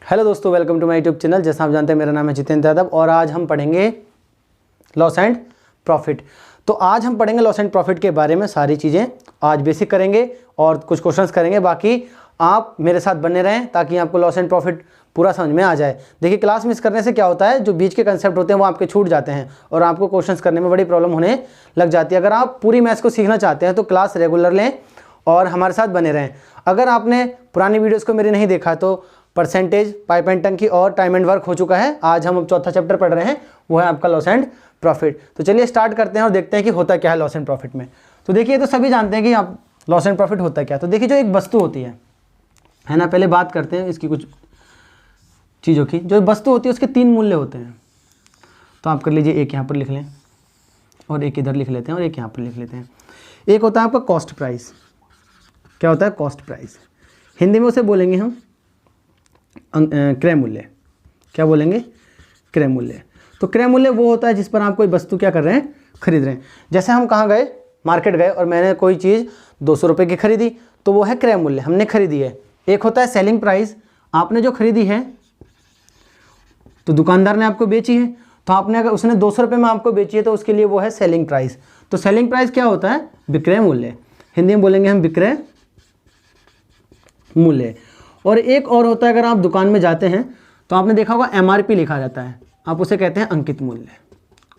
Hello दोस्तों, welcome to my YouTube channel. जैसा आप जानते हैं मेरा नाम है जितेंद्र यादव और आज हम पढ़ेंगे लॉस एंड प्रॉफिट। तो आज हम पढ़ेंगे लॉस एंड प्रॉफिट के बारे में सारी चीज़ें आज बेसिक करेंगे और कुछ क्वेश्चंस करेंगे। बाकी आप मेरे साथ बने रहें ताकि आपको लॉस एंड प्रॉफिट पूरा समझ में आ जाए। देखिए, क्लास मिस करने से क्या होता है, जो बीच के कंसेप्ट होते हैं वो आपके छूट जाते हैं और आपको क्वेश्चंस करने में बड़ी प्रॉब्लम होने लग जाती है। अगर आप पूरी मैथ्स को सीखना चाहते हैं तो क्लास रेगुलर लें और हमारे साथ बने रहें। अगर आपने पुरानी वीडियोज़ को मेरी नहीं देखा तो परसेंटेज, पाइप एंड टंकी और टाइम एंड वर्क हो चुका है। आज हम चौथा चैप्टर पढ़ रहे हैं, वो है आपका लॉस एंड प्रॉफिट। तो चलिए स्टार्ट करते हैं और देखते हैं कि होता क्या है लॉस एंड प्रॉफिट में। तो देखिए, तो सभी जानते हैं कि आप लॉस एंड प्रॉफिट होता क्या। तो देखिए, जो एक वस्तु होती है ना, पहले बात करते हैं इसकी कुछ चीज़ों की। जो वस्तु होती है उसके तीन मूल्य होते हैं। तो आप कर लीजिए, एक यहाँ पर लिख लें और एक इधर लिख लेते हैं और एक यहाँ पर लिख लेते हैं। एक होता है आपका कॉस्ट प्राइस। क्या होता है कॉस्ट प्राइस? हिंदी में उसे बोलेंगे हम क्रय मूल्य। क्या बोलेंगे? क्रय मूल्य। तो क्रय मूल्य वो होता है जिस पर आप कोई वस्तु क्या कर रहे हैं, खरीद रहे हैं। जैसे हम कहाँ गए, मार्केट गए और मैंने कोई चीज़ 200 रुपये की खरीदी, तो वो है क्रय मूल्य, हमने खरीदी है। एक होता है सेलिंग प्राइस, आपने जो खरीदी है तो दुकानदार ने आपको बेची है, तो आपने अगर उसने 200 रुपये में आपको बेची है तो उसके लिए वो है सेलिंग प्राइस। तो सेलिंग प्राइस क्या होता है? विक्रय मूल्य। हिंदी में बोलेंगे हम विक्रय मूल्य। और एक और होता है, अगर आप दुकान में जाते हैं तो आपने देखा होगा MRP लिखा रहता है, आप उसे कहते हैं अंकित मूल्य।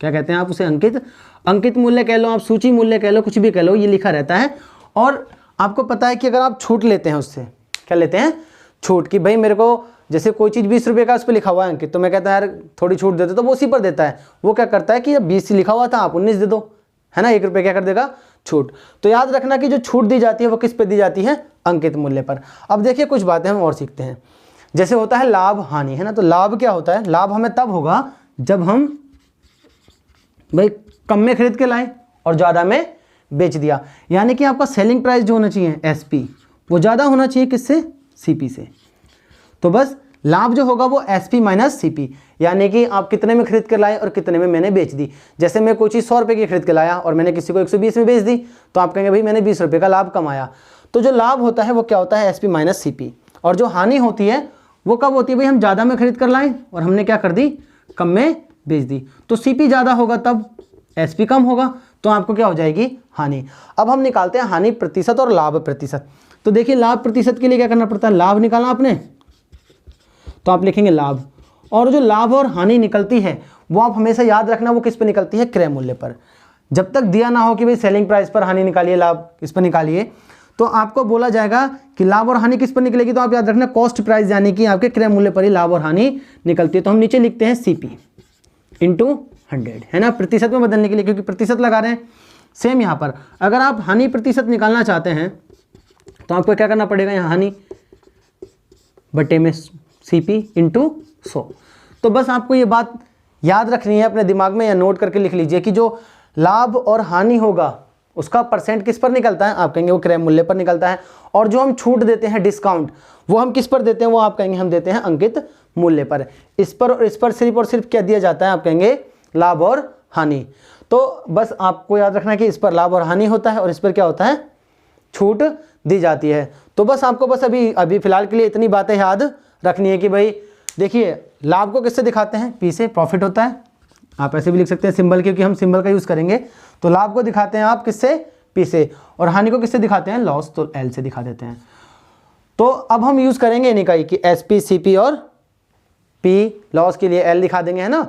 क्या कहते हैं आप उसे? अंकित मूल्य कह लो, आप सूची मूल्य कह लो, कुछ भी कह लो, ये लिखा रहता है। और आपको पता है कि अगर आप छूट लेते हैं उससे, क्या लेते हैं? छूट। कि भाई मेरे को जैसे कोई चीज़ 20 रुपये का उस पर लिखा हुआ है अंकित, तो मैं कहता है यार थोड़ी छूट दे दो, तो वो उसी पर देता है। वो क्या करता है कि 20 लिखा हुआ था, आप 19 दे दो, है ना, 1 रुपये क्या कर देगा? छूट। तो याद रखना कि जो छूट दी जाती है वो किस पे दी जाती है? अंकित मूल्य पर। अब देखिए, कुछ बातें हम और सीखते हैं। जैसे होता है लाभ हानि, है ना। तो लाभ क्या होता है? लाभ हमें तब होगा जब हम भाई कम में खरीद के लाए और ज़्यादा में बेच दिया। यानी कि आपका सेलिंग प्राइस जो होना चाहिए SP, वो ज़्यादा होना चाहिए किससे? CP से। तो बस लाभ जो होगा वो SP माइनस CP, यानी कि आप कितने में खरीद कर लाए और कितने में मैंने बेच दी। जैसे मैं कोई चीज़ 100 रुपये की खरीद के लाया और मैंने किसी को 120 में बेच दी, तो आप कहेंगे भाई मैंने 20 रुपये का लाभ कमाया। तो जो लाभ होता है वो क्या होता है? SP minus CP। और जो हानि होती है वो कब होती है? भाई हम ज़्यादा में खरीद कर लाए और हमने क्या कर दी? कम में बेच दी। तो CP ज़्यादा होगा तब SP कम होगा, तो आपको क्या हो जाएगी? हानि। अब हम निकालते हैं हानि प्रतिशत और लाभ प्रतिशत। तो देखिए, लाभ प्रतिशत के लिए क्या करना पड़ता है? लाभ निकालना आपने, तो आप लिखेंगे लाभ। और जो लाभ और हानि निकलती है वो आप हमेशा याद रखना, वो किस पे निकलती है? क्रय मूल्य पर। जब तक दिया ना हो कि भाई सेलिंग प्राइस पर हानि निकालिए, लाभ इस पर निकालिए, तो आपको बोला जाएगा कि लाभ और हानि किस पर निकलेगी, तो आप याद रखना कॉस्ट प्राइस, यानी कि आपके क्रय मूल्य पर ही लाभ और हानि निकलती है। तो हम नीचे लिखते हैं CP इंटू 100, है ना, प्रतिशत में बदलने के लिए, क्योंकि प्रतिशत लगा रहे हैं। सेम यहाँ पर अगर आप हानि प्रतिशत निकालना चाहते हैं तो आपको क्या करना पड़ेगा? यहाँ हानि बटे में CP इंटू 100। तो बस आपको ये बात याद रखनी है अपने दिमाग में, या नोट करके लिख लीजिए कि जो लाभ और हानि होगा उसका परसेंट किस पर निकलता है? आप कहेंगे वो क्रय मूल्य पर निकलता है। और जो हम छूट देते हैं, डिस्काउंट, वो हम किस पर देते हैं? वो आप कहेंगे हम देते हैं अंकित मूल्य पर। इस पर और इस पर सिर्फ और सिर्फ क्या दिया जाता है? आप कहेंगे लाभ और हानि। तो बस आपको याद रखना है कि इस पर लाभ और हानि होता है और इस पर क्या होता है? छूट दी जाती है। तो बस आपको बस अभी फिलहाल के लिए इतनी बातें याद रखनी है कि भाई देखिए, लाभ को किससे दिखाते हैं? P से। प्रॉफिट होता है, आप ऐसे भी लिख सकते हैं सिंबल, क्योंकि हम सिंबल का यूज़ करेंगे। तो लाभ को दिखाते हैं आप किससे? P से। और हानि को किससे दिखाते हैं? लॉस, तो L से दिखा देते हैं। तो अब हम यूज़ करेंगे इन्हीं का ही कि SP, CP और P, लॉस के लिए L दिखा देंगे, है ना।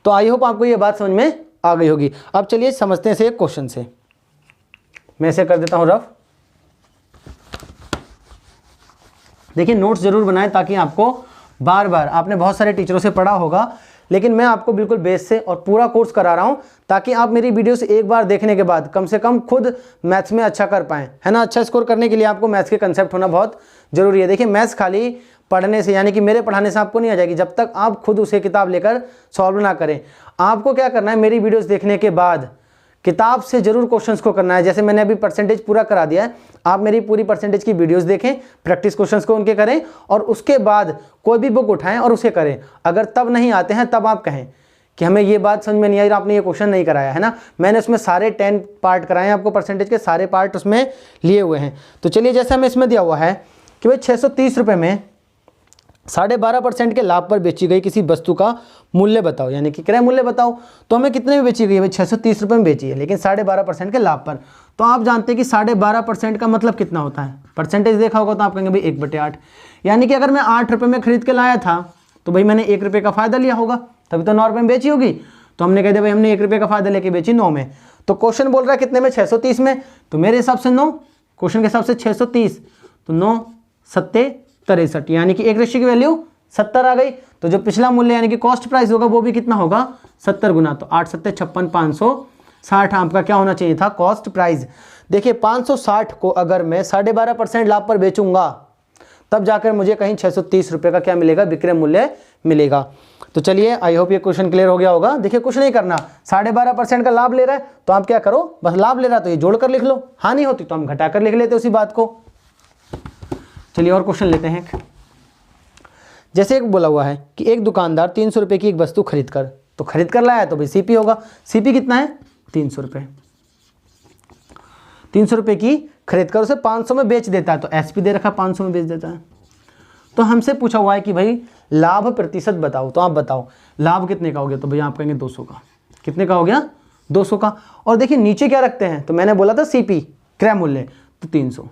तो आई होप आपको ये बात समझ में आ गई होगी। अब चलिए समझते हैं इसे एक क्वेश्चन से। मैं इसे कर देता हूँ रफ। देखिए, नोट्स जरूर बनाएं ताकि आपको बार बार, आपने बहुत सारे टीचरों से पढ़ा होगा, लेकिन मैं आपको बिल्कुल बेस से और पूरा कोर्स करा रहा हूं ताकि आप मेरी वीडियो से एक बार देखने के बाद कम से कम खुद मैथ्स में अच्छा कर पाएं, है ना। अच्छा स्कोर करने के लिए आपको मैथ्स के कंसेप्ट होना बहुत जरूरी है। देखिए, मैथ्स खाली पढ़ने से, यानी कि मेरे पढ़ाने से आपको नहीं आ जाएगी जब तक आप खुद उसे किताब लेकर सॉल्व ना करें। आपको क्या करना है, मेरी वीडियोज़ देखने के बाद किताब से जरूर क्वेश्चंस को करना है। जैसे मैंने अभी परसेंटेज पूरा करा दिया है, आप मेरी पूरी परसेंटेज की वीडियोस देखें, प्रैक्टिस क्वेश्चंस को उनके करें और उसके बाद कोई भी बुक उठाएं और उसे करें। अगर तब नहीं आते हैं तब आप कहें कि हमें ये बात समझ में नहीं आई, आपने ये क्वेश्चन नहीं कराया, है ना। मैंने उसमें सारे 10 पार्ट कराए हैं, आपको परसेंटेज के सारे पार्ट उसमें लिए हुए हैं। तो चलिए, जैसे हमें इसमें दिया हुआ है कि भाई 630 रुपये में 12.5% के लाभ पर बेची गई किसी वस्तु का मूल्य बताओ, यानी कि क्रय मूल्य बताओ। तो हमें कितने में बेची गई है भाई, 630 रुपये में बेची है, लेकिन 12.5% के लाभ पर। तो आप जानते हैं कि 12.5% का मतलब कितना होता है, परसेंटेज देखा होगा तो आप कहेंगे भाई 1/8, यानी कि अगर मैं 8 रुपये में खरीद के लाया था तो भाई मैंने 1 रुपये का फायदा लिया होगा, तभी तो 9 रुपये में बेची होगी। तो हमने कह दिया भाई हमने 1 रुपये का फायदा लेके बेची 9 में। तो क्वेश्चन बोल रहा है कितने में, 630 में। तो मेरे हिसाब से 9, क्वेश्चन के हिसाब से 630, तो 9 7 63, यानी कि एक रेशियो की वैल्यू 70 आ गई। तो जो पिछला मूल्य यानी कि कॉस्ट प्राइस होगा वो भी कितना होगा, 70 गुना। तो 8 7 56 560 आपका क्या होना चाहिए था, कॉस्ट प्राइस। देखिए 560 को अगर मैं 12.5% लाभ पर बेचूंगा तब जाकर मुझे कहीं 630 रुपये का क्या मिलेगा, विक्रय मूल्य मिलेगा। तो चलिए आई होप ये क्वेश्चन क्लियर हो गया होगा। देखिए कुछ नहीं करना, 12.5% का लाभ ले रहा है तो आप क्या करो, बस लाभ ले रहा है तो ये जोड़कर लिख लो, हानि होती तो हम घटाकर लिख लेते उसी बात को। चलिए और क्वेश्चन लेते हैं। जैसे एक बोला हुआ है कि एक दुकानदार 300 रुपये की एक वस्तु खरीद कर लाया, तो भाई सीपी होगा। सीपी कितना है, 300 रुपये। 300 रुपये की खरीद कर उसे 500 में बेच देता है, तो एसपी दे रखा 500 में बेच देता है। तो हमसे पूछा हुआ है कि भाई लाभ प्रतिशत बताओ, तो आप बताओ लाभ कितने का हो गया। तो भैया आप कहेंगे 200 का। कितने का हो गया, 200 का। और देखिए नीचे क्या रखते हैं, तो मैंने बोला था सीपी क्रय मूल्य, तो 300।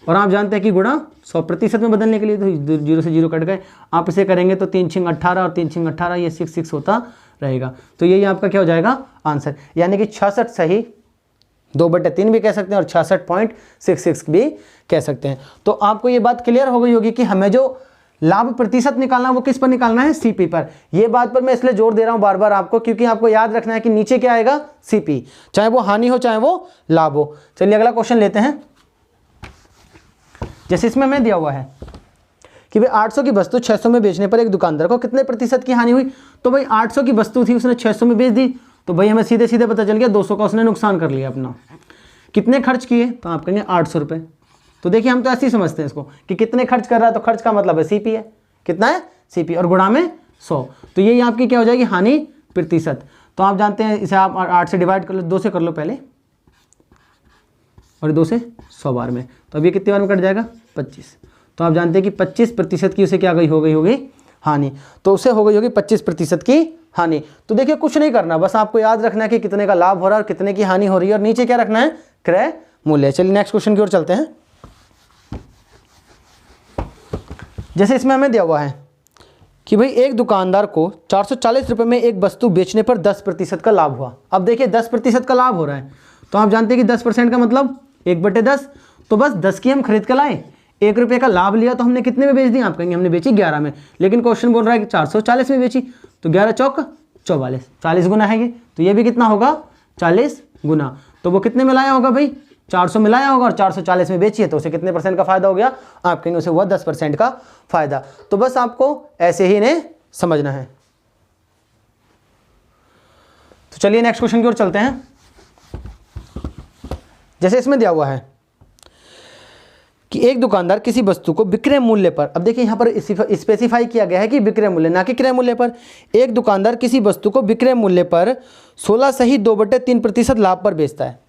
और आप जानते हैं कि गुणा 100% में बदलने के लिए तो 0 से 0 कट गए, आप इसे करेंगे तो 3 6 18 और 3 6 18, ये 6 6 होता रहेगा। तो यही आपका क्या हो जाएगा आंसर, यानी कि 66 सही, 2/3 भी कह सकते हैं और 66.66 भी कह सकते हैं। तो आपको ये बात क्लियर हो गई होगी कि हमें जो लाभ प्रतिशत निकालना है वो किस पर निकालना है, सीपी पर। ये बात पर मैं इसलिए जोर दे रहा हूं बार बार आपको, क्योंकि आपको याद रखना है कि नीचे क्या आएगा, सीपी, चाहे वो हानि हो चाहे वो लाभ हो। चलिए अगला क्वेश्चन लेते हैं। जैसे इसमें हमें दिया हुआ है कि भाई 800 की वस्तु 600 में बेचने पर एक दुकानदार को कितने प्रतिशत की हानि हुई। तो भाई 800 की वस्तु थी, उसने 600 में बेच दी, तो भाई हमें सीधे सीधे पता चल गया 200 का उसने नुकसान कर लिया अपना। कितने खर्च किए, तो आप कहेंगे 800 रुपये। तो देखिए हम तो ऐसे ही समझते हैं इसको कि कितने खर्च कर रहा है, तो खर्च का मतलब है सीपी है, कितना है सीपी, और गुणा में 100। तो यही आपकी क्या हो जाएगी, हानि प्रतिशत। तो आप जानते हैं इसे आप 8 से डिवाइड कर लो, 2 से कर लो पहले, और 2 से 100 बार में, तो अब ये कितनी बार में कट जाएगा, 25। तो आप जानते हैं कि 25% की उसे क्या हो गई होगी हानि, तो उसे हो गई होगी 25% की हानि। तो देखिए कुछ नहीं करना, बस आपको याद रखना है कि कितने का लाभ हो रहा है और कितने की हानि हो रही है, और नीचे क्या रखना है, क्रय मूल्य। चलिए नेक्स्ट क्वेश्चन की ओर चलते हैं। जैसे इसमें हमें दिया हुआ है कि भाई एक दुकानदार को 440 रुपये में एक वस्तु बेचने पर 10% का लाभ हुआ। अब देखिए 10% का लाभ हो रहा है, तो आप जानते हैं कि 10% का मतलब 1/10, तो बस 10 की हम खरीद कर लाए, 1 रुपये का लाभ लिया, तो हमने कितने में बेच दी, आप कहेंगे हमने बेची 11 में, लेकिन क्वेश्चन बोल रहा है कि 440 में बेची, तो 11 चौक 44, 40 गुना है ये, तो ये भी कितना होगा 40 गुना। तो वो कितने में लाया होगा भाई, 400 में लाया होगा और 440 में बेची है, तो उसे कितने % का फायदा हो गया, आप कहेंगे उसे हुआ 10% का फायदा। तो बस आपको ऐसे ही इन्हें समझना है। तो चलिए नेक्स्ट क्वेश्चन की ओर चलते हैं। जैसे इसमें दिया हुआ है कि एक दुकानदार किसी वस्तु को विक्रय मूल्य पर, अब देखिए यहाँ पर स्पेसिफाई किया गया है कि विक्रय मूल्य, ना कि क्रय मूल्य पर। एक दुकानदार किसी वस्तु को विक्रय मूल्य पर 16 सही 2/3% लाभ पर बेचता है।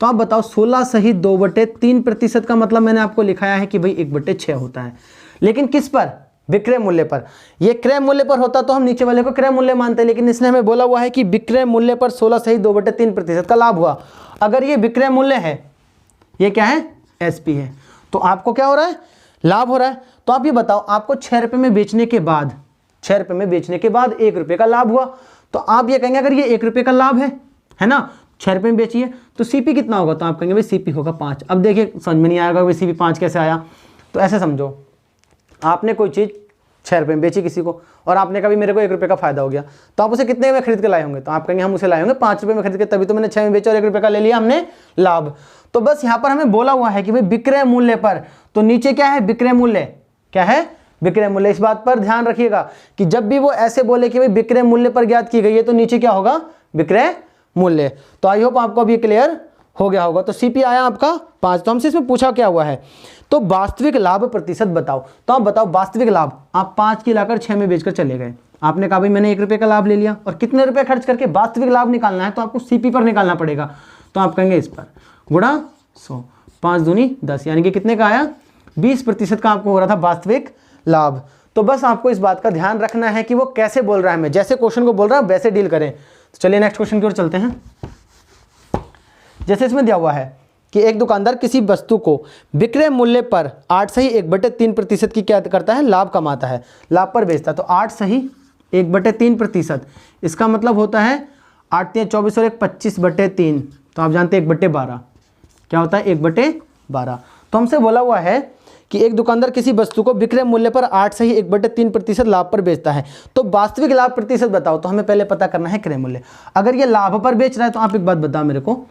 तो आप बताओ 16 सही 2/3% का मतलब मैंने आपको लिखाया है कि भाई 1/6 होता है, लेकिन किस पर, विक्रय मूल्य पर। ये क्रय मूल्य पर होता तो हम नीचे वाले को क्रय मूल्य मानते, लेकिन इसने हमें बोला हुआ है कि विक्रय मूल्य पर 16 सही 2/3% का लाभ हुआ। अगर ये विक्रय मूल्य है, ये क्या है, एसपी है, तो आपको क्या हो रहा है, लाभ हो रहा है। तो आप ये बताओ आपको 6 रुपये में बेचने के बाद, 6 रुपये में बेचने के बाद 1 रुपये का लाभ हुआ, तो आप ये कहेंगे अगर ये 1 रुपये का लाभ है ना, 6 रुपये में बेची है, तो सीपी कितना होगा, तो आप कहेंगे भाई सीपी होगा 5। अब देखिए समझ में नहीं आएगा भाई सीपी 5 कैसे आया। तो ऐसे समझो आपने कोई चीज़ 6 रुपये में बेची किसी को, और आपने कहा मेरे को 1 रुपये का फायदा हो गया, तो आप उसे कितने में खरीद के लाए होंगे, तो आप कहेंगे हम उसे लाए होंगे 5 रुपये में खरीद के, तभी तो मैंने 6 में बेचा और 1 रुपये का ले लिया हमने लाभ। तो बस यहाँ पर हमें बोला हुआ है कि भाई विक्रय मूल्य पर, तो नीचे क्या है, विक्रय मूल्य, क्या है, विक्रय मूल्य। इस बात पर ध्यान रखिएगा कि जब भी वो ऐसे बोले कि भाई विक्रय मूल्य पर ज्ञात की गई है, तो नीचे क्या होगा, विक्रय मूल्य। तो आई होप आपको अभी क्लियर हो गया होगा। तो सीपी आया आपका 5। तो हमसे इसमें पूछा क्या हुआ है, तो वास्तविक लाभ प्रतिशत बताओ। तो आप बताओ वास्तविक लाभ, आप 5 की लाकर 6 में बेचकर चले गए, आपने कहा भाई मैंने 1 रुपये का लाभ ले लिया, और कितने रुपए खर्च करके वास्तविक लाभ निकालना है, तो आपको सीपी पर निकालना पड़ेगा। तो आप कहेंगे इस पर गुणा 100, 5 दूनी 10, यानी कि कितने का आया, 20% का आपको हो रहा था वास्तविक लाभ। तो बस आपको इस बात का ध्यान रखना है कि वो कैसे बोल रहा है, हमें जैसे क्वेश्चन को बोल रहा है वैसे डील करें। तो चलिए नेक्स्ट क्वेश्चन की ओर चलते हैं। जैसे इसमें दिया हुआ है कि एक दुकानदार किसी वस्तु को विक्रय मूल्य पर 8 सही 1/3% की क्या करता है, लाभ कमाता है, लाभ पर बेचता है। तो 8 सही 1/3%, इसका मतलब होता है 8 × 24 और 1 25/3, तो आप जानते हैं 1/12 क्या होता है, 1/12। तो हमसे बोला हुआ है कि एक दुकानदार किसी वस्तु को विक्रय मूल्य पर 8 सही 1/3% लाभ पर बेचता है, तो वास्तविक लाभ प्रतिशत बताओ। तो हमें पहले पता करना है क्रय मूल्य। अगर ये लाभ पर बेच रहा है तो आप एक बात बताओ मेरे को,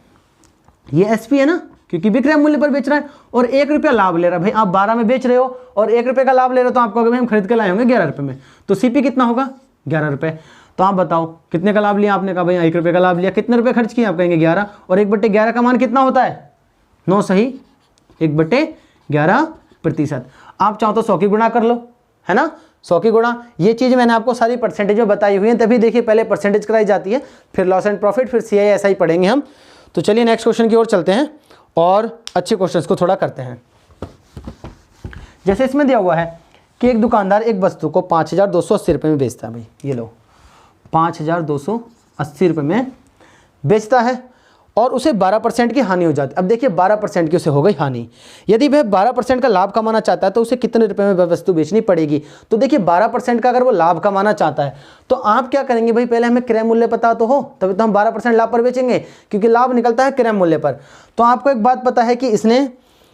ये एसपी है ना, क्योंकि विक्रय मूल्य पर बेच रहा है और 1 रुपया लाभ ले रहा है। भाई आप 12 में बेच रहे हो और 1 रुपये का लाभ ले रहे हो, तो आपको भाई हम खरीद के लाए होंगे 11 रुपये में, तो सीपी कितना होगा, 11 रुपये। तो आप बताओ कितने का लाभ लिया आपने, कहा भाई 1 रुपये का लाभ लिया, कितने रुपये खर्च किए, आप कहेंगे 11, और 1/11 का मान कितना होता है, 9 सही 1/11%। आप चाहो तो 100 की गुणा कर लो, है ना, 100 की गुणा। ये चीज़ मैंने आपको सारी परसेंटेज में बताई हुई है, तभी देखिए पहले परसेंटेज कराई जाती है, फिर लॉस एंड प्रॉफिट, फिर CI SI पढ़ेंगे हम। तो चलिए नेक्स्ट क्वेश्चन की ओर चलते हैं और अच्छे क्वेश्चंस को थोड़ा करते हैं। जैसे इसमें दिया हुआ है कि एक दुकानदार एक वस्तु को 5280 रुपये में बेचता है। भाई ये लो 5280 रुपये में बेचता है और उसे 12% की हानि हो जाती है। अब देखिए 12% की उसे हो गई हानि। यदि वह 12% का लाभ कमाना चाहता है तो उसे कितने रुपए में वह वस्तु बेचनी पड़ेगी। तो देखिए 12% का अगर वो लाभ कमाना चाहता है तो आप क्या करेंगे, भाई पहले हमें क्रय मूल्य पता तो हो, तभी तो हम 12% लाभ पर बेचेंगे, क्योंकि लाभ निकलता है क्रय मूल्य पर। तो आपको एक बात पता है कि इसने,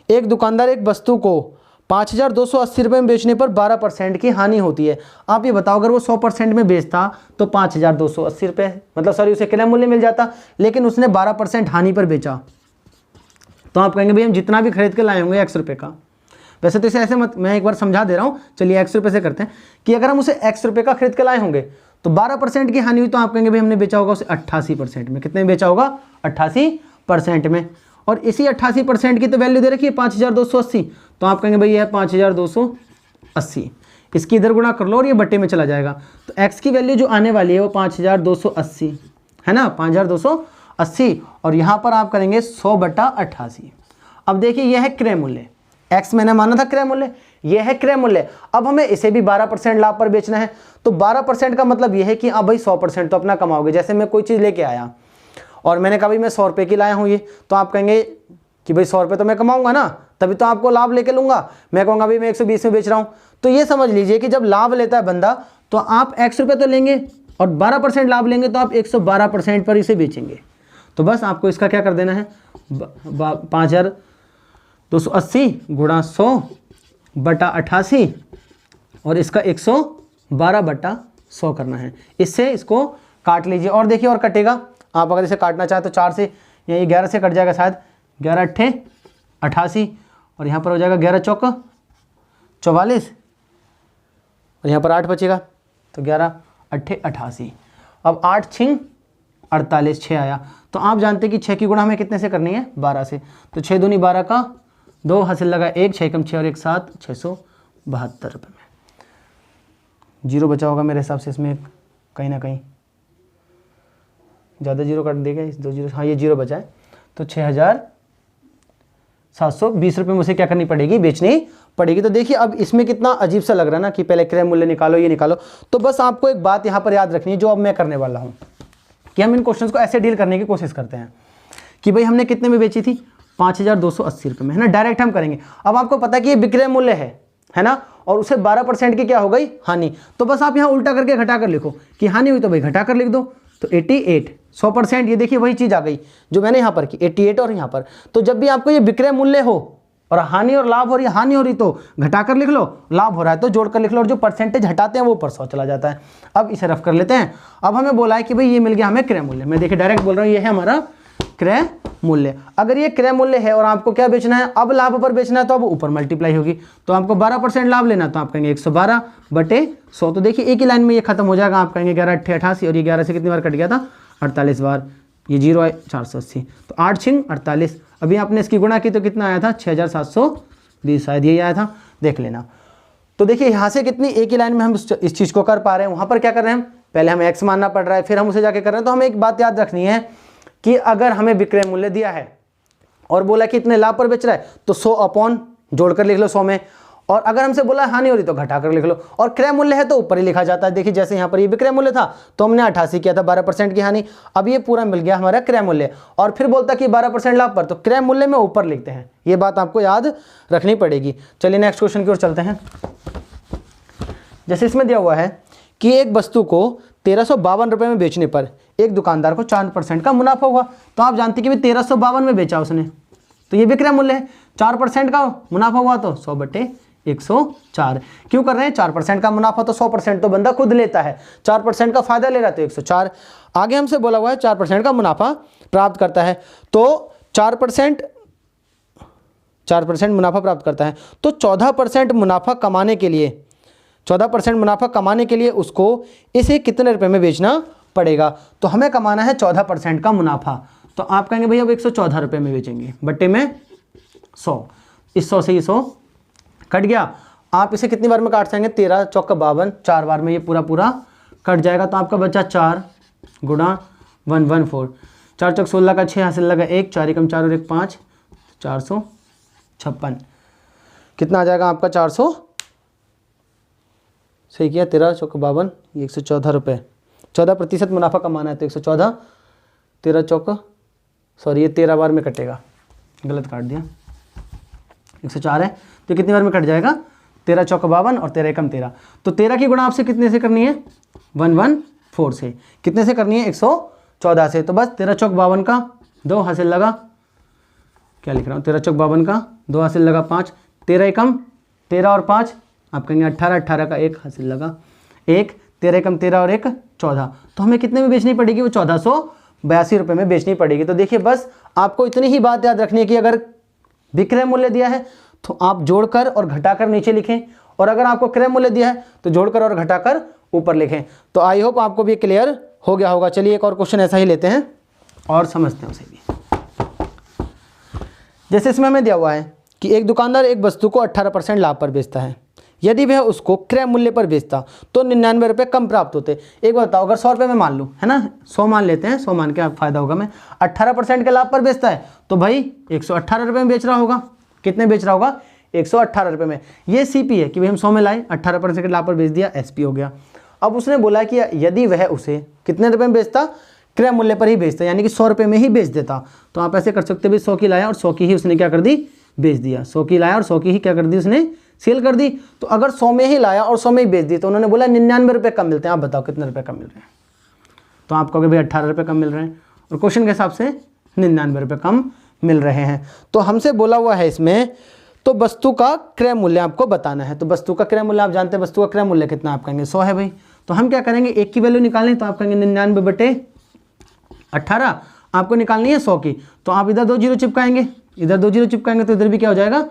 एक दुकानदार एक वस्तु को 5280 रुपये में बेचने पर 12% की हानि होती है। आप ये बताओ, अगर वो 100% में बेचता तो 5280 रुपये, मतलब सॉरी उसे क्रय मूल्य मिल जाता, लेकिन उसने 12% हानि पर बेचा। तो आप कहेंगे भाई हम जितना भी खरीद के लाए होंगे X रुपये का, वैसे तो इसे ऐसे मत, मैं एक बार समझा दे रहा हूँ, चलिए X रुपये से करते हैं कि अगर हम उसे X रुपये का खरीद के लाए होंगे तो 12% की हानि हुई, तो आप कहेंगे भाई हमने बेचा होगा उसे 88% में। कितने में बेचा होगा, 88% में। और इसी 88% की तो वैल्यू दे रखी है 5280, तो आप कहेंगे भाई ये है 5280, इसकी इधर गुणा कर लो और ये बट्टे में चला जाएगा। तो x की वैल्यू जो आने वाली है वो 5280 है ना, 5280, और यहाँ पर आप करेंगे 100/88। अब देखिए ये है क्रय मूल्य, x मैंने माना था क्रय मूल्य, ये है क्रय मूल्य। अब हमें इसे भी 12% लाभ पर बेचना है, तो 12% का मतलब ये है कि आप भाई 100% तो अपना कमाओगे। जैसे मैं कोई चीज़ लेके आया और मैंने कहा भाई मैं 100 रुपये की लाया हूँ ये, तो आप कहेंगे कि भाई 100 रुपये तो मैं कमाऊंगा ना, तभी तो आपको लाभ लेके लूँगा। मैं कहूँगा भाई मैं 120 में बेच रहा हूँ। तो ये समझ लीजिए कि जब लाभ लेता है बंदा तो आप X रुपये तो लेंगे और 12% लाभ लेंगे, तो आप 112% पर इसे बेचेंगे। तो बस आपको इसका क्या कर देना है, 5280 गुणा 100/88 और इसका 112/100 करना है। इससे इसको काट लीजिए और देखिए और कटेगा। आप अगर इसे काटना चाहें तो 4 से या ये 11 से कट जाएगा शायद, 11 × 8 = 88 और यहाँ पर हो जाएगा 11 × 4 = 44 और यहाँ पर 8 बचेगा, तो 11 × 8 = 88। अब 8 × 6 = 48, 6 आया। तो आप जानते हैं कि 6 की गुणा हमें कितने से करनी है, 12 से। तो 6 दूनी 12 का 2 हासिल लगा 1, 6 कम 6 और 1 7, 672 रुपये में। जीरो बचा होगा मेरे हिसाब से इसमें कहीं ना कहीं, ज़्यादा जीरो काट देगा, इस 2 जीरो, हाँ ये जीरो बचा है। तो 6720 रुपये में उसे क्या करनी पड़ेगी, बेचनी पड़ेगी। तो देखिए अब इसमें कितना अजीब सा लग रहा है ना कि पहले क्रय मूल्य निकालो, ये निकालो। तो बस आपको एक बात यहाँ पर याद रखनी है जो अब मैं करने वाला हूँ, कि हम इन क्वेश्चंस को ऐसे डील करने की कोशिश करते हैं कि भाई हमने कितने में बेची थी, 5280 रुपये में, है ना, डायरेक्ट हम करेंगे। अब आपको पता है कि ये विक्रय मूल्य है ना, और उसे 12% की क्या हो गई, हानि। तो बस आप यहाँ उल्टा करके घटा कर लिखो कि हानि हुई तो भाई घटा कर लिख दो। तो 88 100%, ये देखिए वही चीज़ आ गई जो मैंने यहाँ पर की, 88 और यहाँ पर। तो जब भी आपको ये विक्रय मूल्य हो और हानि और लाभ हो रही है, हानि हो रही तो घटा कर लिख लो, लाभ हो रहा है तो जोड़ कर लिख लो, और जो परसेंटेज हटाते हैं वो ऊपर 100 चला जाता है। अब इसे रफ कर लेते हैं। अब हमें बोला है कि भाई ये मिल गया हमें क्रय मूल्य। मैं देखिए डायरेक्ट बोल रहा हूँ, ये है हमारा क्रय मूल्य। अगर ये क्रय मूल्य है और आपको क्या बेचना है, अब लाभ पर बेचना है, तो अब ऊपर मल्टीप्लाई होगी। तो आपको 12% लाभ लेना, तो आप कहेंगे 112/100। तो देखिए एक ही लाइन में ये खत्म हो जाएगा। आप कहेंगे 11 × 8 = 88 और ये 11 से कितनी बार कट गया था, 48 बार। ये जीरो है 480, तो 8 × 6 = 48। अभी आपने इसकी गुणा की तो कितना आया था, 6720, शायद यही आया था, देख लेना। तो देखिए यहाँ से कितनी एक ही लाइन में हम इस चीज़ को कर पा रहे हैं। वहाँ पर क्या कर रहे हैं हम, पहले हमें x मानना पड़ रहा है, फिर हम उसे जाके कर रहे हैं। तो हमें एक बात याद रखनी है कि अगर हमें विक्रय मूल्य दिया है और बोला कि इतने लाभ पर बेच रहा है, तो 100 अपॉन जोड़कर लिख लो 100 में, और अगर हमसे बोला हानि हो रही तो घटा कर लिख लो, और क्रय मूल्य है तो ऊपर ही लिखा जाता है। देखिए जैसे यहाँ पर ये विक्रय मूल्य था तो हमने 88 किया था, 12% की हानि। अब ये पूरा मिल गया हमारा क्रय मूल्य, और फिर बोलता कि 12% लाभ पर, तो क्रय मूल्य में ऊपर लिखते हैं। ये बात आपको याद रखनी पड़ेगी। चलिए नेक्स्ट क्वेश्चन की ओर चलते हैं। जैसे इसमें दिया हुआ है कि एक वस्तु को 1352 रुपये में बेचने पर एक दुकानदार को 4% का मुनाफा हुआ। तो आप जानते हैं कि 1352 में बेचा उसने, तो ये विक्रय मूल्य है। 4% का मुनाफा हुआ तो 100/104। क्यों कर रहे हैं? 4% का मुनाफा तो 100% तो बंदा खुद लेता है, 4% का फायदा ले रहा है तो 104। आगे हमसे बोला हुआ है 4% का मुनाफा प्राप्त करता है, तो 4% मुनाफा प्राप्त करता है, तो 14% मुनाफा कमाने के लिए 14% मुनाफा कमाने के लिए उसको इसे कितने रुपए में बेचना पड़ेगा? तो हमें कमाना है 14% का मुनाफा, तो आप कहेंगे भैया अब 114 रुपये में बेचेंगे, बट्टे में 100। इस 100 से ये 100 कट गया। आप इसे कितनी बार में काट सकेंगे? 13 चौक 52, 4 बार में ये पूरा कट जाएगा। तो आपका बचा 4 गुणा 114, 4 चौक 16 का 6, यहाँ से लगा 1, 4 एकम 4 और 1 5, 456। कितना आ जाएगा आपका? 400, सही किया, 13 चौक 52, ये 114 रुपये। 14% मुनाफा कमाना है तो 114, 13 चौक, सॉरी ये 13 बार में कटेगा, गलत काट दिया, 104 है तो कितनी बार में कट जाएगा? 13 चौक 52 और 13 एकम 13। तो 13 की गुणा आपसे कितने से करनी है? 114 से। कितने से करनी है? 114 से। तो बस 13 चौक 52 का 2 हासिल लगा, क्या लिख रहा हूँ, 13 चौक 52 का 2 हासिल लगा 5, 13 एकम 13 और 5 आप कहेंगे 18, 18 का 1 हासिल लगा 1, 13 एकम 13 और 1 14। तो हमें कितने में बेचनी पड़ेगी? वो 1482 रुपये में बेचनी पड़ेगी। तो देखिए बस आपको इतनी ही बात याद रखनी है कि अगर विक्रय मूल्य दिया है तो आप जोड़कर और घटाकर नीचे लिखें, और अगर आपको क्रय मूल्य दिया है तो जोड़कर और घटाकर ऊपर लिखें। तो आई होप आपको भी क्लियर हो गया होगा। चलिए एक और क्वेश्चन ऐसा ही लेते हैं और समझते हैं उसे भी। जैसे इसमें हमें दिया हुआ है कि एक दुकानदार एक वस्तु को 18% लाभ पर बेचता है, यदि वह उसको क्रय मूल्य पर बेचता तो 99 रुपये कम प्राप्त होते। एक बात बताओ, अगर 100 रुपये में मान लूँ, है ना, 100 मान लेते हैं, 100 मान के आप फायदा होगा, मैं 18% के लाभ पर बेचता है तो भाई 118 रुपये में बेच रहा होगा। कितने बेच रहा होगा? 118 रुपये में। ये सीपी है कि भाई हम 100 में लाए, 18% के लाभ पर बेच दिया, एसपी हो गया। अब उसने बोला कि यदि वह उसे कितने रुपये में बेचता? क्रय मूल्य पर ही बेचता, यानी कि 100 रुपये में ही बेच देता। तो आप ऐसे कर सकते भाई 100 की लाया और 100 की ही उसने क्या कर दी? बेच दिया। 100 की लाया और 100 की ही क्या कर दी? उसने सेल कर दी। तो अगर 100 में ही लाया और 100 में ही बेच दी तो उन्होंने बोला 99 रुपये कम मिलते हैं। आप बताओ कितने रुपये कम मिल रहे हैं? तो आप कहोगे भाई 18 रुपये कम मिल रहे हैं, और क्वेश्चन के हिसाब से 99 रुपये कम मिल रहे हैं। तो हमसे बोला हुआ है इसमें, तो वस्तु का क्रय मूल्य आपको बताना है। तो वस्तु का क्रय मूल्य आप जानते हैं, वस्तु का क्रय मूल्य कितना? आप कहेंगे 100 है भाई। तो हम क्या करेंगे? एक की वैल्यू निकालें, तो आप कहेंगे 99/18 आपको निकालनी है 100 की। तो आप इधर 2 जीरो चिपकाएंगे, इधर 2 जीरो चिपकाएंगे तो इधर भी क्या हो जाएगा?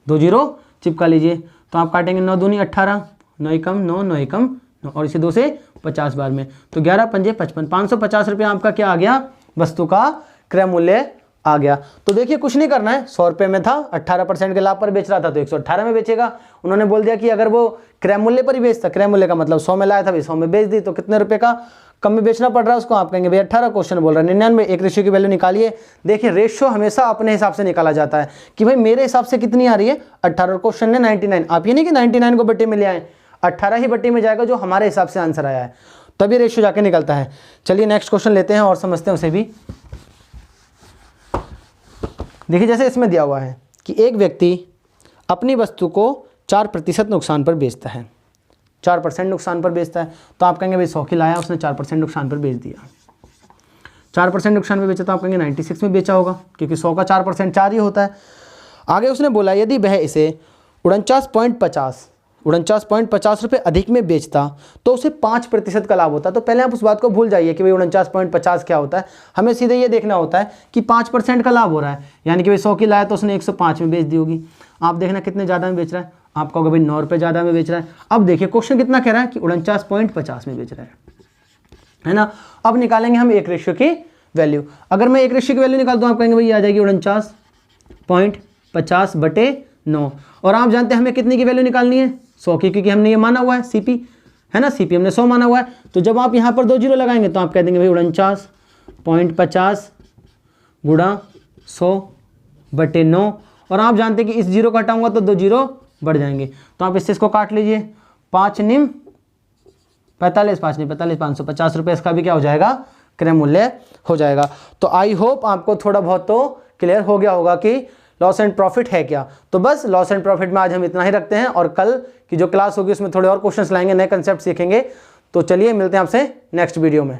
2 जीरो चिपका लीजिए। तो आप काटेंगे 9 दूनी 18, 9 एकम 9, 9 एकम 9, और इसे 2 से 50 बार में, तो 11 पंजे 55, 550 रुपये आपका क्या आ गया? वस्तु का क्रय मूल्य आ गया। तो देखिए कुछ नहीं करना है, 100 रुपये में था, 18% के लाभ पर बेच रहा था तो 118 में बेचेगा। उन्होंने बोल दिया कि अगर वो क्रय मूल्य पर ही बेचता, क्रय मूल्य का मतलब 100 में लाया था, 100 में बेच दी, तो कितने रुपये का कम में बेचना पड़ रहा है उसको? आप कहेंगे भाई 18। क्वेश्चन बोल रहा है 99। एक रेशियो की वैल्यू निकालिए। देखिए रेशियो हमेशा अपने हिसाब से निकाला जाता है कि भाई मेरे हिसाब से कितनी आ रही है? 18, और क्वेश्चन ने 99। आप ये नहीं कि 99 को बट्टे में ले आए, 18 ही बट्टे में जाएगा जो हमारे हिसाब से आंसर आया है, तभी रेशियो जाके निकलता है। चलिए नेक्स्ट क्वेश्चन लेते हैं और समझते हैं उसे भी। देखिए जैसे इसमें दिया हुआ है कि एक व्यक्ति अपनी वस्तु को 4% नुकसान पर बेचता है, 4% नुकसान पर बेचता है। तो आप कहेंगे भाई 100 की लाया, उसने 4% नुकसान पर बेच दिया। 4% नुकसान में बेचा तो आप कहेंगे 96 में बेचा होगा, क्योंकि 100 का 4% 4 ही होता है। आगे उसने बोला यदि वह इसे 49.50 रुपये अधिक में बेचता तो उसे 5% का लाभ होता। तो पहले आप उस बात को भूल जाइए कि भाई 49.50 क्या होता है। हमें सीधे ये देखना होता है कि 5% का लाभ हो रहा है, यानी कि भाई 100 की लाया तो उसने 105 में बेच दी होगी। आप देखना कितने ज़्यादा में बेच रहा है, आप कहोगे भाई 9 रुपये ज़्यादा में बेच रहा है। अब देखिए क्वेश्चन कितना कह रहा है कि 49.50 में बेच रहा है ना। अब निकालेंगे हम एक रेशियो की वैल्यू। अगर मैं एक रेशियो की वैल्यू निकाल दूँ आप कहेंगे भाई ये आ जाएगी 49.50/9। और आप जानते हैं हमें कितनी की वैल्यू निकालनी है? 100 की, क्योंकि हमने ये माना हुआ है सीपी, है ना, सीपी हमने 100 माना हुआ है। तो जब आप यहाँ पर 2 जीरो लगाएंगे तो आप कह देंगे भाई 49.50 गुणा 100/9। और आप जानते हैं कि इस जीरो को हटाऊंगा तो 2 जीरो बढ़ जाएंगे। तो आप इससे इसको काट लीजिए, 5 निम 45, 5 निम 45, 550 रुपये इसका भी क्या हो जाएगा, क्रय मूल्य हो जाएगा। तो आई होप आपको थोड़ा बहुत तो क्लियर हो गया होगा कि लॉस एंड प्रॉफिट है क्या। तो बस लॉस एंड प्रॉफिट में आज हम इतना ही रखते हैं, और कल की जो क्लास होगी उसमें थोड़े और क्वेश्चंस लाएंगे, नए कंसेप्ट सीखेंगे। तो चलिए मिलते हैं आपसे नेक्स्ट वीडियो में।